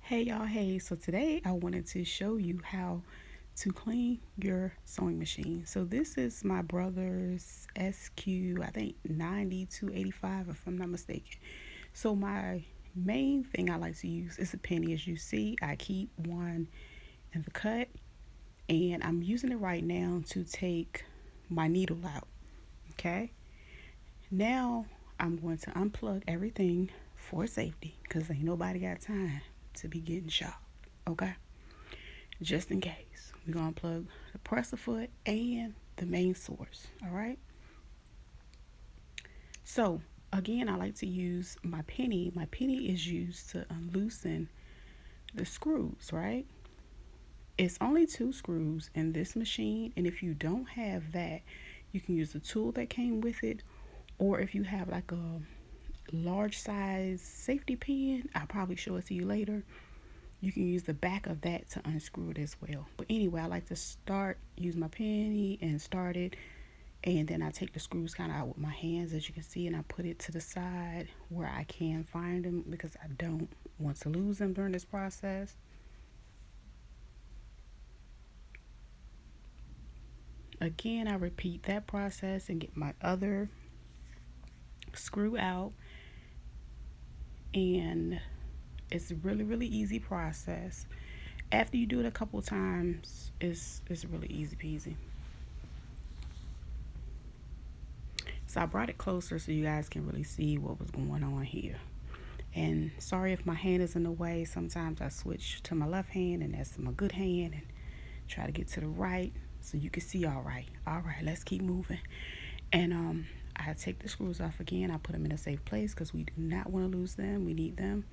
Hey y'all, hey. So today I wanted to show you how to clean your sewing machine. So this is my brother's SQ, I think 9285 if I'm not mistaken. So my main thing I like to use is a penny. As you see, I keep one in the cut and I'm using it right now to take my needle out. Okay. Now I'm going to unplug everything for safety because ain't nobody got time to be getting shocked. Okay. Just in case. We're going to plug the presser foot and the main source. All right. So, again, I like to use my penny. My penny is used to loosen the screws, right? It's only two screws in this machine. And if you don't have that, you can use the tool that came with it. Or if you have like a large size safety pin, I'll probably show it to you later. You can use the back of that to unscrew it as well. But anyway, I like to use my penny and start it. And then I take the screws kind of out with my hands, as you can see, and I put it to the side where I can find them because I don't want to lose them during this process. Again, I repeat that process and get my other screw out. And it's a really, really easy process. After you do it a couple times, it's really easy peasy. So I brought it closer so you guys can really see what was going on here. And sorry if my hand is in the way. Sometimes I switch to my left hand and that's my good hand and try to get to the right so you can see all right. All right, let's keep moving. And I take the screws off again. I put them in a safe place because we do not want to lose them. We need them.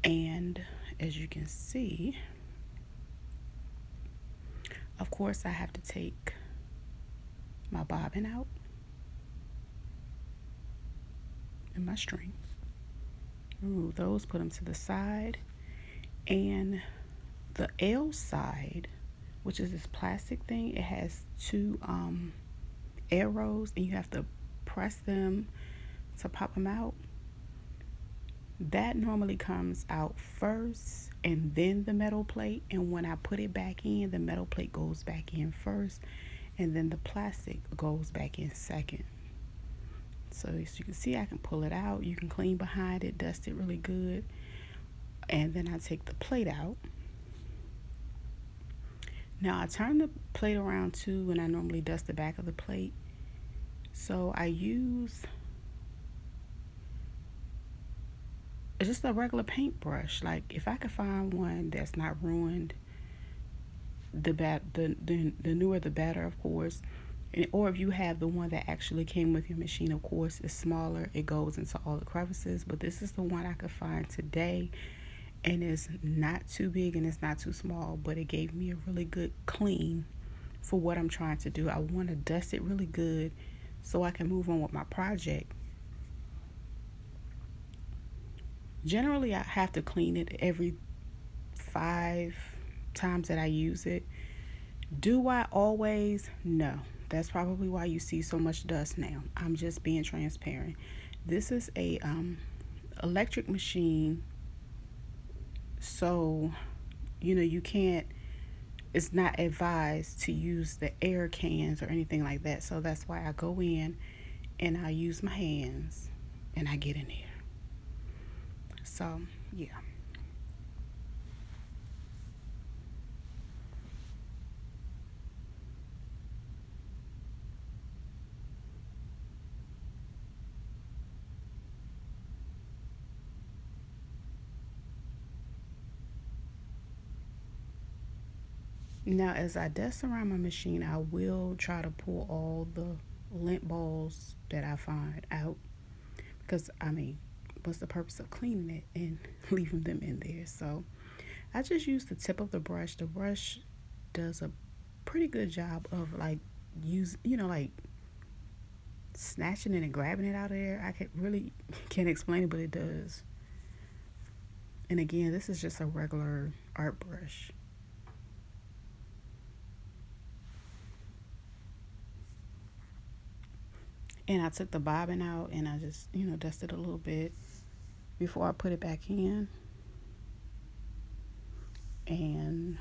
And as you can see, of course, I have to take my bobbin out and my string. Remove those, put them to the side. And the L side, which is this plastic thing, it has two arrows and you have to press them to pop them out. That normally comes out first and then the metal plate. And when I put it back in, the metal plate goes back in first and then the plastic goes back in second. So as you can see, I can pull it out. You can clean behind it, dust it really good. And then I take the plate out. Now I turn the plate around too, and I normally dust the back of the plate. So I use just a regular paintbrush. Like if I could find one that's not ruined, the newer the better, of course. Or if you have the one that actually came with your machine, of course, it's smaller. It goes into all the crevices. But this is the one I could find today. And it's not too big and it's not too small. But it gave me a really good clean for what I'm trying to do. I want to dust it really good so I can move on with my project. Generally, I have to clean it every 5 times that I use it. Do I always? No. That's probably why you see so much dust now. I'm just being transparent. This is a electric machine, so you can't. It's not advised to use the air cans or anything like that. So that's why I go in and I use my hands and I get in there. So yeah. Now, as I dust around my machine, I will try to pull all the lint balls that I find out because what's the purpose of cleaning it and leaving them in there? So I just use the tip of the brush. The brush does a pretty good job of like like snatching it and grabbing it out of there. I can't explain it, but it does. And again, this is just a regular art brush. And I took the bobbin out and I just, dusted a little bit before I put it back in. and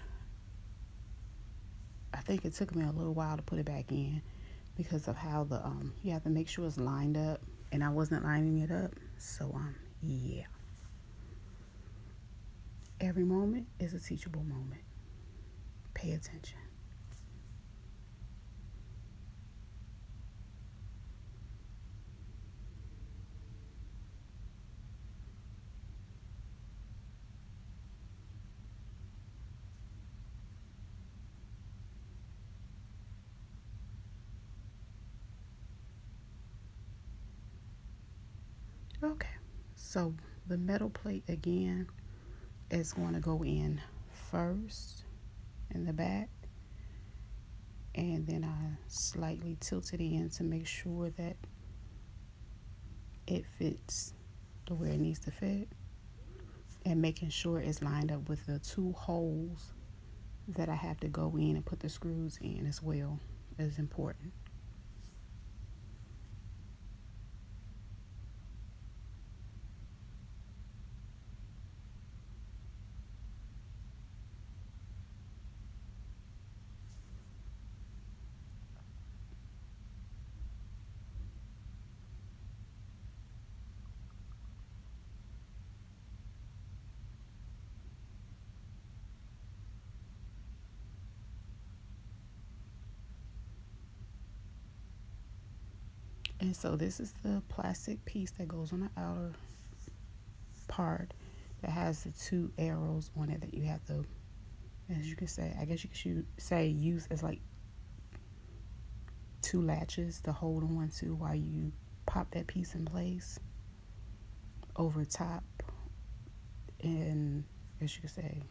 I think it took me a little while to put it back in because of how the you have to make sure it's lined up, and I wasn't lining it up. So yeah. Every moment is a teachable moment. Pay attention. Okay, so the metal plate again is going to go in first in the back, and then I slightly tilt it in to make sure that it fits the way it needs to fit, and making sure it's lined up with the two holes that I have to go in and put the screws in as well is important. And so this is the plastic piece that goes on the outer part that has the two arrows on it that you have to, as you can say, I guess you could say use as like two latches to hold on to while you pop that piece in place over top, and as you could say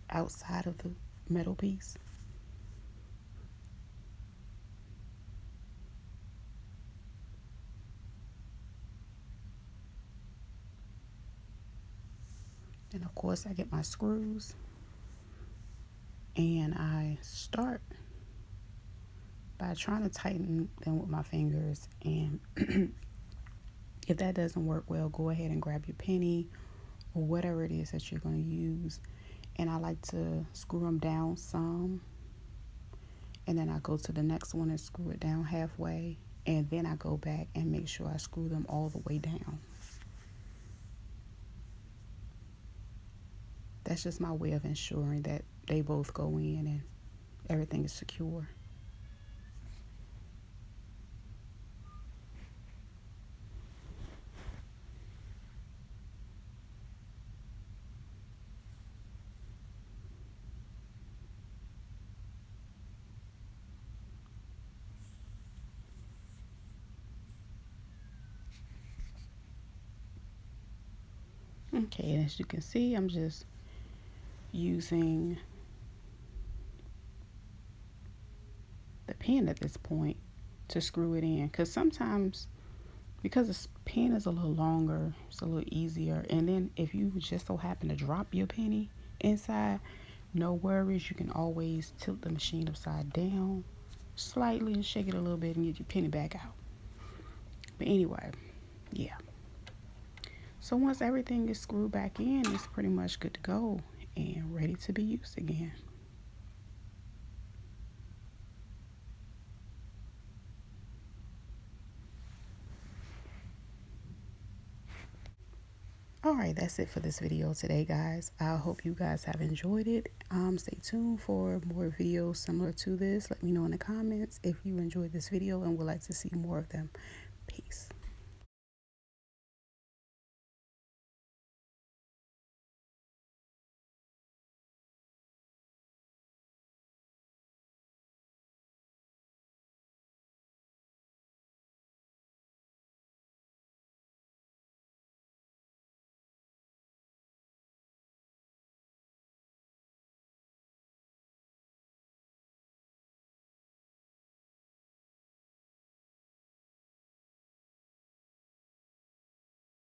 outside of the metal piece. And of course I get my screws, and I start by trying to tighten them with my fingers, and if that doesn't work well, go ahead and grab your penny or whatever it is that you're going to use, and I like to screw them down some, and then I go to the next one and screw it down halfway, and then I go back and make sure I screw them all the way down. That's just my way of ensuring that they both go in and everything is secure. Okay, and as you can see, I'm just using the pin at this point to screw it in, because sometimes, because the pin is a little longer, it's a little easier. And then if you just so happen to drop your penny inside, no worries, you can always tilt the machine upside down slightly and shake it a little bit and get your penny back out. But anyway, yeah. So once everything is screwed back in, it's pretty much good to go and ready to be used again. Alright, that's it for this video today, guys. I hope you guys have enjoyed it. Stay tuned for more videos similar to this. Let me know in the comments if you enjoyed this video and would like to see more of them.